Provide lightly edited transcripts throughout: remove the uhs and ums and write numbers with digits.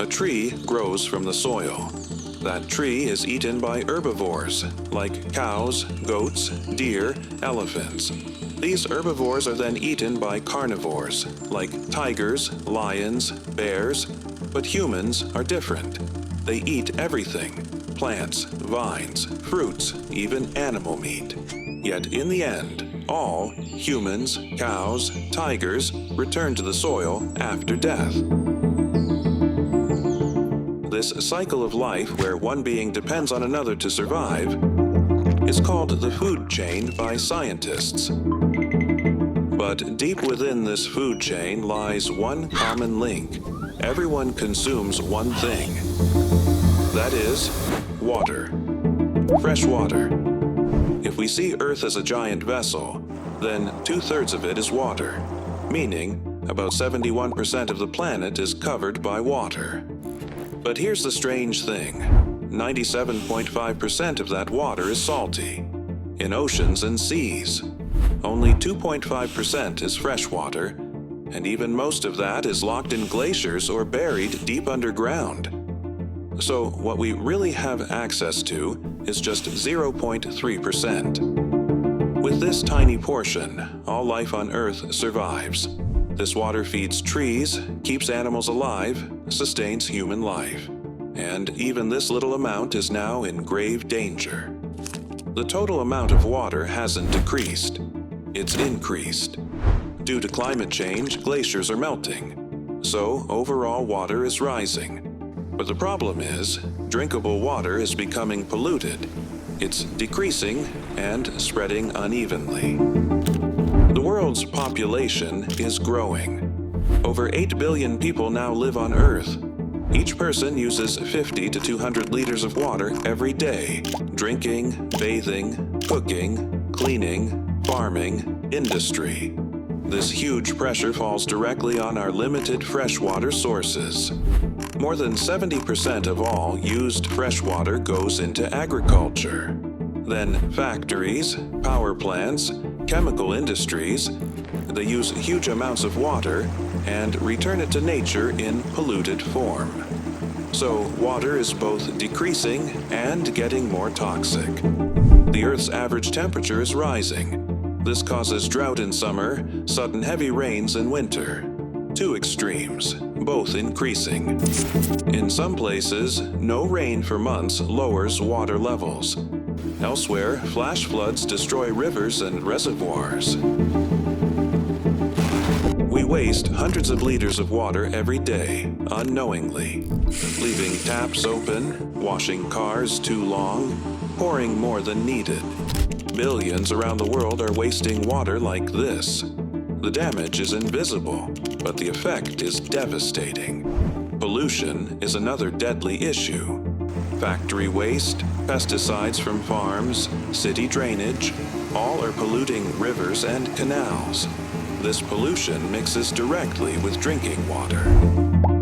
A tree grows from the soil. That tree is eaten by herbivores, like cows, goats, deer, elephants. These herbivores are then eaten by carnivores, like tigers, lions, bears. But humans are different. They eat everything: plants, vines, fruits, even animal meat. Yet in the end, all humans, cows, tigers return to the soil after death. This cycle of life, where one being depends on another to survive, is called the food chain by scientists. But deep within this food chain lies one common link. Everyone consumes one thing. That is, water. Fresh water. If we see Earth as a giant vessel, then 2/3 of it is water, meaning about 71% of the planet is covered by water. But here's the strange thing. 97.5% of that water is salty, in oceans and seas. Only 2.5% is fresh water, and even most of that is locked in glaciers or buried deep underground. So what we really have access to is just 0.3%. With this tiny portion, all life on Earth survives. This water feeds trees, keeps animals alive, sustains human life. And even this little amount is now in grave danger. The total amount of water hasn't decreased. It's increased. Due to climate change, glaciers are melting. So overall water is rising. But the problem is, drinkable water is becoming polluted. It's decreasing and spreading unevenly. The world's population is growing. Over 8 billion people now live on Earth. Each person uses 50 to 200 liters of water every day: drinking, bathing, cooking, cleaning, farming, industry. This huge pressure falls directly on our limited freshwater sources. More than 70% of all used freshwater goes into agriculture. Then factories, power plants, chemical industries, they use huge amounts of water and return it to nature in polluted form. So water is both decreasing and getting more toxic. The Earth's average temperature is rising. This causes drought in summer, sudden heavy rains in winter. Two extremes, both increasing. In some places, no rain for months lowers water levels. Elsewhere, flash floods destroy rivers and reservoirs. We waste hundreds of liters of water every day, unknowingly, leaving taps open, washing cars too long, pouring more than needed. Billions around the world are wasting water like this. The damage is invisible, but the effect is devastating. Pollution is another deadly issue. Factory waste, pesticides from farms, city drainage, all are polluting rivers and canals. This pollution mixes directly with drinking water.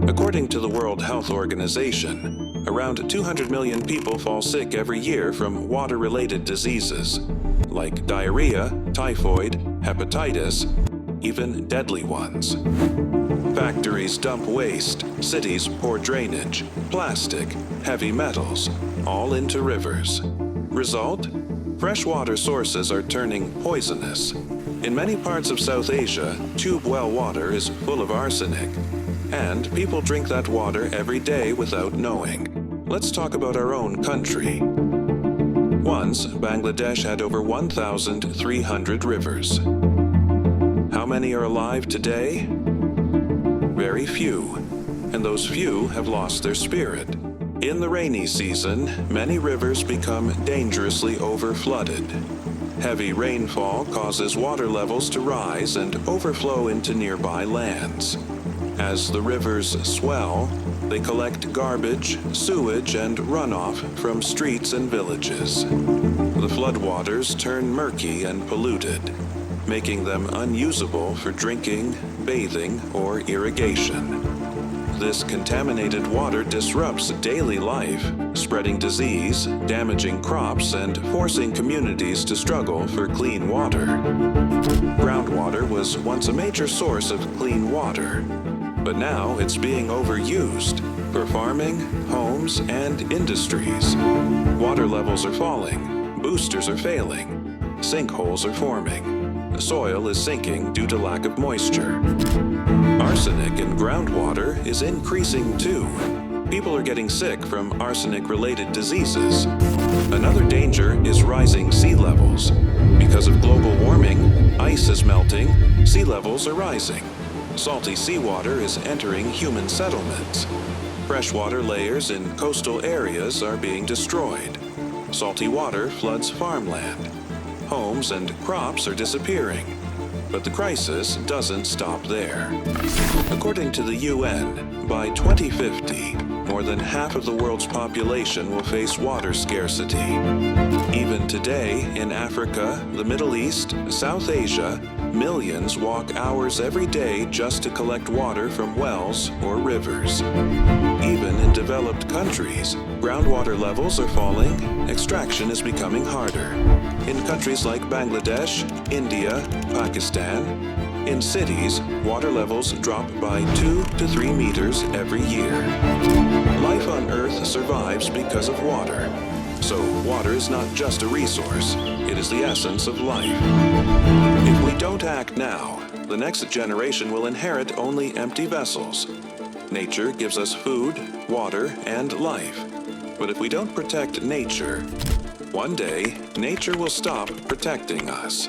According to the World Health Organization, around 200 million people fall sick every year from water-related diseases, like diarrhea, typhoid, hepatitis, even deadly ones. Factories dump waste, cities pour drainage, plastic, heavy metals, all into rivers. Result? Freshwater sources are turning poisonous. In many parts of South Asia, tube well water is full of arsenic. And people drink that water every day without knowing. Let's talk about our own country. Once, Bangladesh had over 1,300 rivers. How many are alive today? Very few. And those few have lost their spirit. In the rainy season, many rivers become dangerously overflooded. Heavy rainfall causes water levels to rise and overflow into nearby lands. As the rivers swell, they collect garbage, sewage, and runoff from streets and villages. The floodwaters turn murky and polluted, making them unusable for drinking, bathing, or irrigation. This contaminated water disrupts daily life, spreading disease, damaging crops, and forcing communities to struggle for clean water. Groundwater was once a major source of clean water. But now it's being overused for farming, homes, and industries. Water levels are falling, boosters are failing, sinkholes are forming, the soil is sinking due to lack of moisture. Arsenic in groundwater is increasing too. People are getting sick from arsenic-related diseases. Another danger is rising sea levels. Because of global warming, ice is melting, sea levels are rising. Salty seawater is entering human settlements. Freshwater layers in coastal areas are being destroyed. Salty water floods farmland. Homes and crops are disappearing. But the crisis doesn't stop there. According to the UN, by 2050, more than half of the world's population will face water scarcity. Even today, in Africa, the Middle East, South Asia, millions walk hours every day just to collect water from wells or rivers. Even in developed countries, groundwater levels are falling, extraction is becoming harder. In countries like Bangladesh, India, Pakistan, in cities, water levels drop by 2 to 3 meters every year. Life on Earth survives because of water. So water is not just a resource, it is the essence of life. If we don't act now, the next generation will inherit only empty vessels. Nature gives us food, water, and life. But if we don't protect nature, one day nature will stop protecting us.